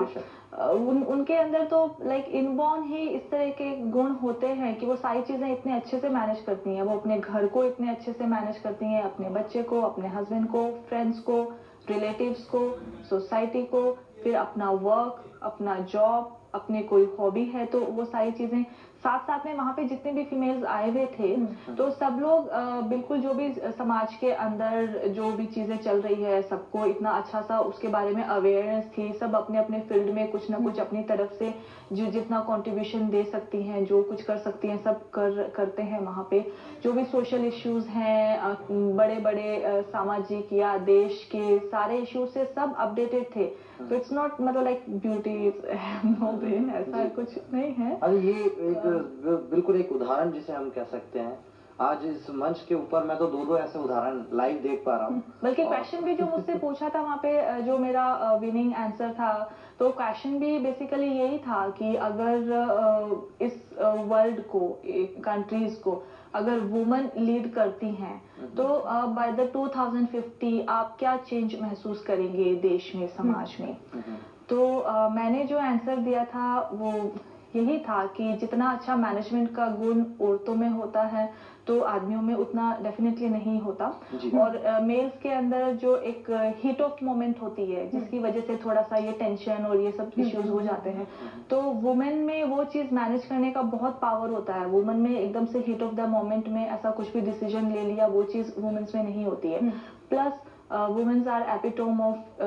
उनके अंदर तो लाइक इनबॉर्न ही इस तरह के गुण होते हैं कि वो सारी चीजें इतने अच्छे से मैनेज करती हैं। वो अपने घर को इतने अच्छे से मैनेज करती हैं, अपने बच्चे को, अपने हस्बैंड को, फ्रेंड्स को, रिलेटिव्स को, सोसाइटी को, फिर अपना वर्क, अपना जॉब, अपने कोई हॉबी है तो वो सारी चीजें साथ साथ में। वहाँ पे जितने भी फीमेल्स आए हुए थे तो सब लोग बिल्कुल जो भी समाज के अंदर जो भी चीजें चल रही है, सबको इतना अच्छा सा उसके बारे में अवेयरनेस थी। सब अपने अपने फील्ड में कुछ ना कुछ अपनी तरफ से जो जितना कंट्रीब्यूशन दे सकती हैं, जो कुछ कर सकती हैं, सब करते हैं वहाँ पे। जो भी सोशल इश्यूज हैं, बड़े बड़े सामाजिक या देश के सारे इश्यूज से सब अपडेटेड थे। तो इट्स नॉट मतलब लाइक ब्यूटी नो ब्रेन, ऐसा कुछ नहीं है। अरे ये एक बिल्कुल एक उदाहरण जिसे हम कह सकते हैं। आज इस मंच के ऊपर मैं तो दो ऐसे उदाहरण लाइव देख पा रहा हूँ। बल्कि क्वेश्चन भी जो मुझसे पूछा था वहाँ पे, जो मेरा विनिंग आंसर था, तो क्वेश्चन भी बेसिकली यही था कि अगर इस वर्ल्ड को, कंट्रीज को अगर वुमेन लीड करती हैं तो बाय द 2050 आप क्या चेंज महसूस करेंगे देश में, समाज में। तो मैंने जो आंसर दिया था वो यही था कि जितना अच्छा मैनेजमेंट का गुण औरतों में होता है तो आदमियों में उतना डेफिनेटली नहीं होता। और मेल्स के अंदर जो एक हीट ऑफ मोमेंट होती है जिसकी वजह से थोड़ा सा ये टेंशन और ये सब इश्यूज हो जाते हैं, तो वुमेन में वो चीज मैनेज करने का बहुत पावर होता है। वुमेन में एकदम से हीट ऑफ द मोमेंट में ऐसा कुछ भी डिसीजन ले लिया, वो चीज वुमेन्स में नहीं होती है। Plus women are epitome of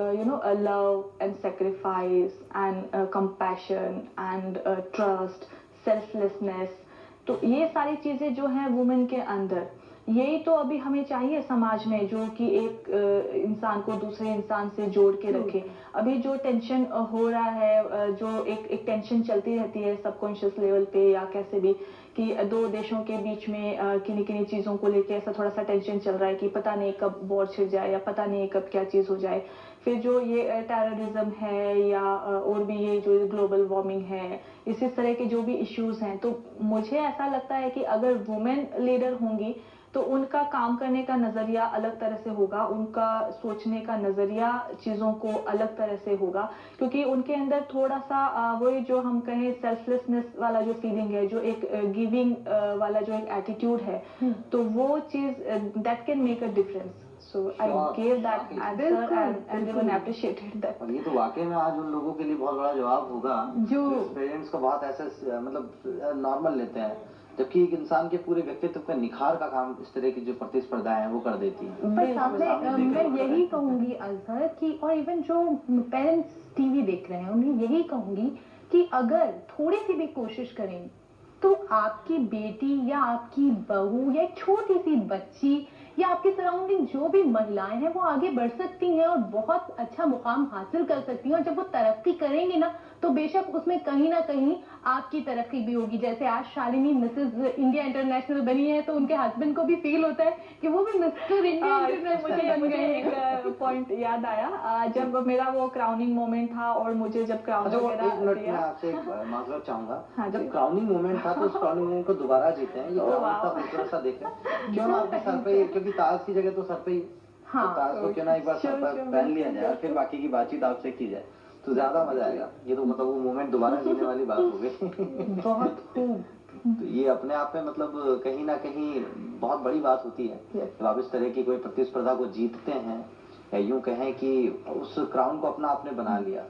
love and sacrifice and compassion and trust, selflessness। तो ये सारी चीजें जो हैं वुमेन के अंदर, यही तो अभी हमें चाहिए समाज में, जो कि एक इंसान को दूसरे इंसान से जोड़ के रखे। अभी जो टेंशन हो रहा है, जो एक टेंशन चलती रहती है सबकॉन्शियस लेवल पे या कैसे भी, कि दो देशों के बीच में किन्हीं किन्हीं चीजों को लेके ऐसा थोड़ा सा टेंशन चल रहा है कि पता नहीं कब वॉर छिड़ जाए या पता नहीं कब क्या चीज हो जाए। फिर जो ये टेररिज्म है या और भी ये जो ग्लोबल वार्मिंग है, इस तरह के जो भी इश्यूज हैं, तो मुझे ऐसा लगता है कि अगर वुमेन लीडर होंगी तो उनका काम करने का नजरिया अलग तरह से होगा, उनका सोचने का नजरिया चीजों को अलग तरह से होगा, क्योंकि उनके अंदर थोड़ा सा वही जो हम कहें सेल्फलेसनेस वाला जो फीलिंग है, जो एक गिविंग वाला जो एक एटीट्यूड है, तो वो चीज that can make a difference. So I gave that answer and everyone appreciated that. और ये तो वाकई में आज उन लोगों के लिए बहुत बड़ा जवाब होगा जो पेरेंट्स को बहुत ऐसे मतलब नॉर्मल लेते हैं, जबकि एक इंसान के पूरे व्यक्तित्व का निखार का काम इस तरह की जो प्रतिस्पर्धाएं हैं वो कर देती हैं। पर साथ में मैं यही कहूंगी अजहर कि, और इवन जो पेरेंट्स टीवी देख रहे हैं उन्हें यही कहूंगी कि अगर थोड़ी सी भी कोशिश करें तो आपकी बेटी या आपकी बहू या एक छोटी सी बच्ची या आपके सराउंडिंग जो भी महिलाएं हैं वो आगे बढ़ सकती हैं और बहुत अच्छा मुकाम हासिल कर सकती हैं। और जब वो तरक्की करेंगी ना तो बेशक उसमें कहीं ना कहीं आपकी तरक्की भी होगी। जैसे आज शालिनी मिसेस इंडिया इंटरनेशनल बनी है तो उनके हस्बैंड को भी फील होता है कि वो भी मिस्टर इंडिया इंटरनेशनल बन गए। एक पॉइंट याद आया, जब मेरा वो क्राउनिंग मोमेंट था और मुझे जब क्राउन वगैरह दिया, मैं आपसे माजरत चाहूंगा। हाँ, जब क्राउनिंग मोमेंट था तो उस क्राउनिंग मोमेंट को दोबारा जीते हैं, ये खूबसूरत सा देखें। क्यों ना आपके सर पे, क्योंकि ताज की जगह तो सर पे ही, तो ताज को क्यों ना एक बार सर पर पहन लिया जाए और फिर बाकी की बातचीत आपसे की जाए तो ज्यादा मजा आएगा। ये तो मतलब वो मोमेंट दोबारा जीने वाली बात हो गई। बहुत खूब। तो ये अपने आप में मतलब कहीं ना कहीं बहुत बड़ी बात होती है जब आप इस तरह की कोई प्रतिस्पर्धा को जीतते हैं, या यूं कहें कि उस क्राउन को अपना आपने बना लिया।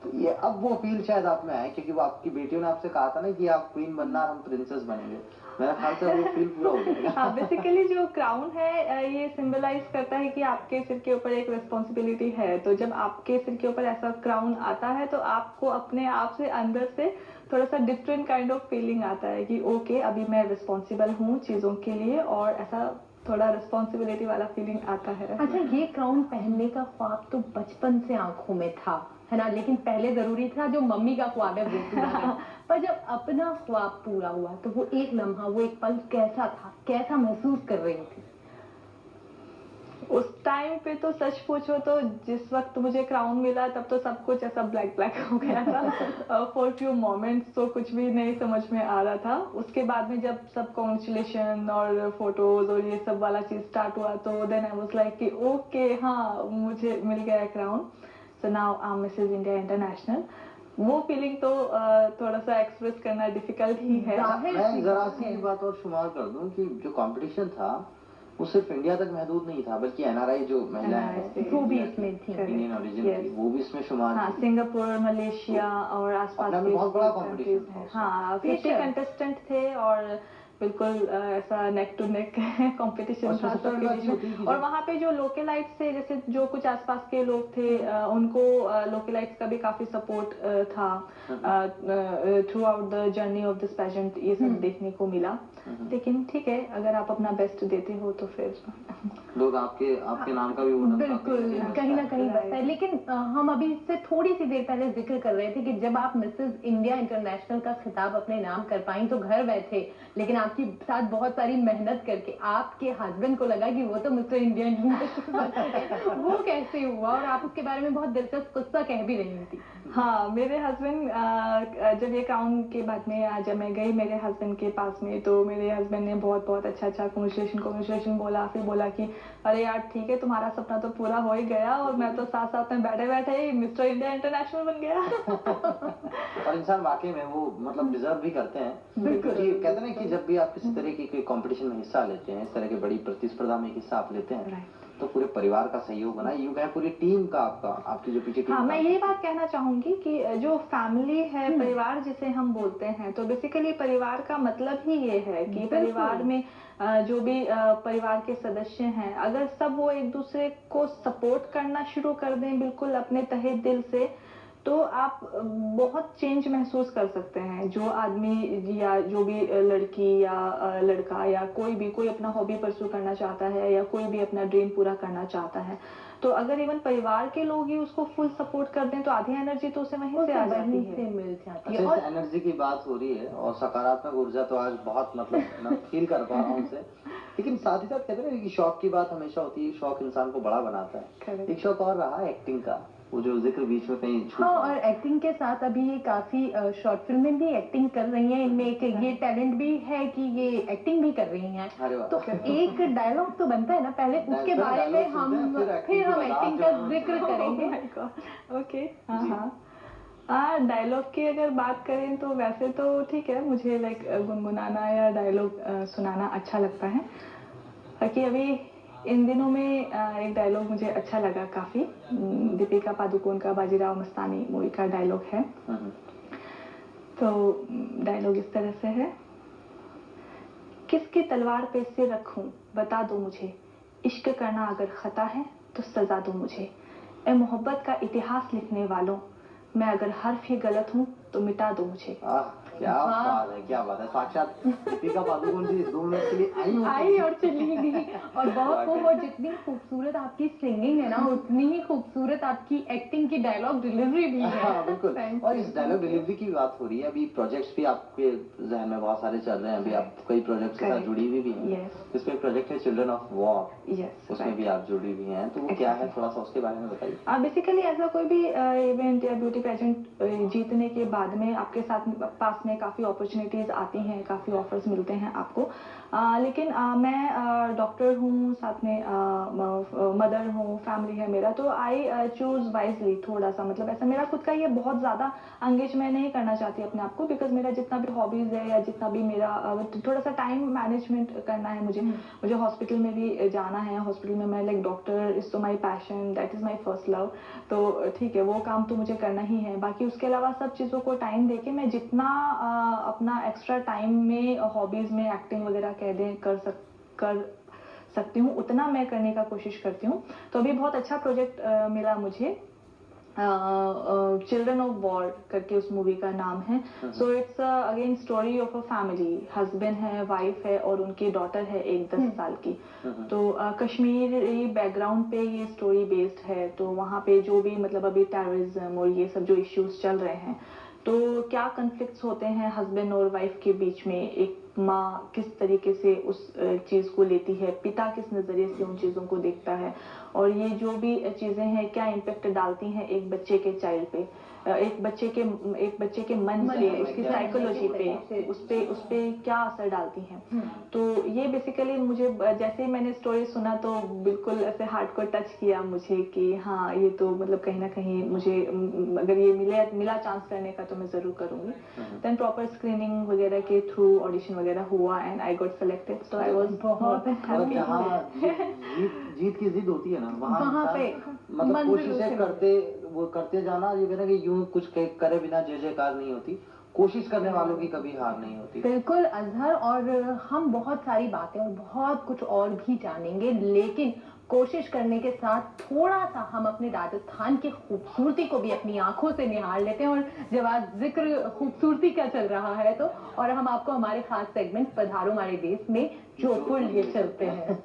तो ये अब वो फील शायद आप में आए, क्योंकि वो आपकी बेटियों ने आपसे कहा था ना कि आप क्वीन बनना, हम प्रिंसेस बनेंगे। मेरा ख्याल से वो फील पूरा हो जाएगा। हाँ, बेसिकली जो क्राउन है ये सिंबलाइज करता है कि आपके सिर के ऊपर एक रिस्पॉन्सिबिलिटी है। तो जब आपके सिर के ऊपर ऐसा क्राउन आता है तो आपको अपने आप से अंदर से थोड़ा सा डिफरेंट काइंड ऑफ फीलिंग आता है कि ओके अभी मैं रिस्पॉन्सिबल हूँ चीज़ों के लिए, और ऐसा थोड़ा रिस्पॉन्सिबिलिटी वाला फीलिंग आता है। अच्छा, ये क्राउन पहनने का ख्वाब तो बचपन से आंखों में था, है ना? लेकिन पहले जरूरी था जो मम्मी का ख्वाब है वो पूरा करना। पर जब अपना ख्वाब पूरा हुआ तो वो एक लम्हा, वो एक पल कैसा था? कैसा महसूस कर रही थी? उस टाइम पे तो सच पूछो तो जिस वक्त मुझे क्राउन मिला तब तो सब कुछ ऐसा ब्लैक ब्लैक हो गया था। फॉर फ्यू मोमेंट्स तो कुछ भी नहीं समझ में आ रहा था। उसके बाद में जब सब कॉन्ग्रेचुलेशन और फोटोज और ये सब वाला चीज स्टार्ट हुआ तो देन आई वाज लाइक कि ओके हाँ मुझे मिल गया crown, so now I am Mrs India international. वो फीलिंग तो थोड़ा सा एक्सप्रेस करना डिफिकल्ट ही है। मैं जरा सी बात और शुमार कर दूं कि जो कंपटीशन था वो सिर्फ इंडिया तक महदूद नहीं था, बल्कि एनआरआई जो महिलाएं हैं वो भी इसमें थी, इंडियन ओरिजिन की, वो भी इसमें शुमार हाँ, थी। सिंगापुर, मलेशिया और आसपास के बहुत बड़ा कंपटीशन था। हाँ, 50 कंटेस्टेंट थे और बिल्कुल ऐसा नेक टू नेक कंपटीशन था सबके बीच में। और वहाँ पे जो लोकलाइट्स थे, जैसे जो कुछ आसपास के लोग थे उनको लोकलाइट्स का भी काफी सपोर्ट था throughout the journey of this pageant, ये सब देखने को मिला। लेकिन ठीक है, अगर आप अपना बेस्ट देते हो तो फिर लोग आपके नाम का भी वो बिल्कुल कहीं ना कहीं बसता है। लेकिन हम अभी इससे थोड़ी सी देर पहले जिक्र कर रहे थे कि जब आप मिसेस इंडिया इंटरनेशनल का खिताब अपने नाम कर पाई तो घर बैठे, लेकिन आपके साथ बहुत सारी मेहनत करके आपके हस्बैंड को लगा कि वो तो मिस्टर इंडिया इंटरनेशनल वो कैसे हुआ? और आप उसके बारे में बहुत दिलचस्प किस्सा कह भी रही थी। हाँ, मेरे हस्बैंड जब ये क्राउन के बाद में जब मैं गई मेरे हस्बैंड के पास में तो मेरे हस्बैंड ने बहुत अच्छा कॉन्ग्रेचुलेशन बोला। फिर बोला कि अरे यार ठीक है, तुम्हारा सपना तो पूरा हो ही गया और मैं तो साथ साथ में बैठे बैठे ही मिस्टर इंडिया इंटरनेशनल बन गया। और इंसान वाकई में वो मतलब डिजर्व भी करते हैं, क्योंकि कहते हैं ना कि जब भी आप किसी तरह के कंपटीशन में हिस्सा लेते हैं, इस तरह की बड़ी प्रतिस्पर्धा में हिस्सा आप लेते हैं तो पूरे परिवार का सहयोग बना, यूं कहें पूरी टीम का आपकी जो पीछे टीम। हाँ, मैं यही बात कहना चाहूंगी कि जो फैमिली है, परिवार जिसे हम बोलते हैं, तो बेसिकली परिवार का मतलब ही ये है कि परिवार में जो भी परिवार के सदस्य हैं, अगर सब वो एक दूसरे को सपोर्ट करना शुरू कर दें बिल्कुल अपने तहे दिल से, तो आप बहुत चेंज महसूस कर सकते हैं। जो आदमी या जो भी लड़की या लड़का या कोई अपना हॉबी परस्यू करना चाहता है या कोई भी अपना ड्रीम पूरा करना चाहता है, तो अगर इवन परिवार के लोग ही उसको फुल सपोर्ट कर दें तो आधी एनर्जी तो उसे वहीं से आ जाती है, मिल जाती है। और एनर्जी की बात हो रही है और सकारात्मक ऊर्जा तो आज बहुत मतलब मैं फील कर पा रहा हूँ उसे। लेकिन साथ ही साथ कहते हैं कि शौक की बात हमेशा होती है, शौक इंसान को बड़ा बनाता है। एक शौक और रहा एक्टिंग का, वो जो जिक्र बीच में कहीं छूट। हाँ, और एक्टिंग के साथ अभी ये काफी शॉर्ट फिल्म में भी एक्टिंग कर रही हैं। इनमें एक ये टैलेंट भी है कि ये एक्टिंग भी कर रही हैं। तो एक डायलॉग तो बनता है ना पहले, उसके बारे में फिर हम एक्टिंग का जिक्र करेंगे। ओके, हाँ, डायलॉग की अगर बात करें तो वैसे तो ठीक है, मुझे लाइक गुनगुनाना या डायलॉग सुनाना अच्छा लगता है। बाकी अभी इन दिनों में एक डायलॉग मुझे अच्छा लगा काफी, दीपिका पादुकोण का बाजीराव मस्तानी मूवी का डायलॉग है। तो डायलॉग इस तरह से है, किसकी तलवार पे सिर रखूं बता दो मुझे, इश्क करना अगर खता है तो सजा दो मुझे। ए मोहब्बत का इतिहास लिखने वालों, मैं अगर हर्फ ही गलत हूँ तो मिटा दो मुझे। क्या बात है, साक्षात दीपिका पादुकोण जी 2 मिनट के लिए आई और चली गई। और बहुत वो जितनी खूबसूरत आपकी सिंगिंग है ना, उतनी ही खूबसूरत आपकी एक्टिंग की डायलॉग डिलीवरी भी है। हाँ, बिल्कुल। और इस डायलॉग डिलीवरी की बात हो रही है, अभी प्रोजेक्ट्स भी आपके जहन में बहुत सारे चल रहे हैं, अभी आप कई प्रोजेक्ट्स के साथ जुड़ी हुई भी हैं। इसमें एक प्रोजेक्ट है चिल्ड्रन ऑफ वॉर, उसमें भी आप जुड़ी हुई हैं, तो वो क्या है, थोड़ा सा उसके बारे में बताइए। बेसिकली ऐसा कोई भी इवेंट या ब्यूटी पेजेंट जीतने के बाद में आपके साथ पास में काफी अपॉर्चुनिटीज आती हैं, काफी ऑफर्स मिलते हैं आपको। लेकिन मैं डॉक्टर हूँ, साथ में मदर हूँ, फैमिली है मेरा, तो आई चूज वाइजली थोड़ा सा, मतलब ऐसा मेरा खुद का ये बहुत ज़्यादा एंगेज मैं नहीं करना चाहती अपने आप को, बिकॉज मेरा जितना भी हॉबीज़ है या जितना भी मेरा थोड़ा सा टाइम मैनेजमेंट करना है मुझे हॉस्पिटल में भी जाना है, हॉस्पिटल में मैं लाइक डॉक्टर इज़ तो my passion, that is my first love, तो ठीक है वो काम तो मुझे करना ही है। बाकी उसके अलावा सब चीज़ों को टाइम देके मैं जितना अपना एक्स्ट्रा टाइम में हॉबीज़ में एक्टिंग वगैरह कह दें कर सकती हूँ उतना मैं करने का कोशिश करती हूँ। तो अभी बहुत अच्छा प्रोजेक्ट मिला मुझे, चिल्ड्रन ऑफ वॉर करके उस मूवी का नाम है। So it's again story of a family, husband है, वाइफ है और उनकी डॉटर है एक 10 साल की। तो कश्मीरी बैकग्राउंड पे ये स्टोरी बेस्ड है, तो वहाँ पे जो भी मतलब अभी टेररिज्म और ये सब जो इश्यूज चल रहे हैं, तो क्या कन्फ्लिक्ट्स होते हैं हस्बैंड और वाइफ के बीच में, एक माँ किस तरीके से उस चीज़ को लेती है, पिता किस नज़रिए से उन चीज़ों को देखता है, और ये जो भी चीज़ें हैं क्या इम्पेक्ट डालती हैं एक बच्चे के चाइल्ड पे, एक बच्चे के मन पे, उसकी साइकोलॉजी पे, उस पे क्या असर डालती हैं। तो ये बेसिकली मुझे जैसे ही मैंने स्टोरी सुना तो बिल्कुल ऐसे हार्ट को टच किया मुझे कि हाँ ये तो मतलब कहीं ना कहीं मुझे अगर ये मिला चांस करने का तो मैं ज़रूर करूँगी। देन प्रॉपर स्क्रीनिंग वगैरह के थ्रू ऑडिशन वगैरह हुआ and I got selected, so I was बहुत और जहाँ हैप्पी। जीत की जिद होती है ना, वहाँ वहाँ पे मतलब मंजिल कोशिशें उसे करते जाना, ये कहना कि यूं कुछ करे बिना जय जयकार नहीं होती, कोशिश करने वालों की कभी हार नहीं होती। बिल्कुल अजहर, और हम बहुत सारी बातें और बहुत कुछ और भी जानेंगे, लेकिन कोशिश करने के साथ थोड़ा सा हम अपने राजस्थान की खूबसूरती को भी अपनी आंखों से निहार लेते हैं। और जब आज जिक्र खूबसूरती का चल रहा है तो, और हम आपको हमारे खास सेगमेंट पधारो हमारे देश में जोधपुर लिए चलते हैं।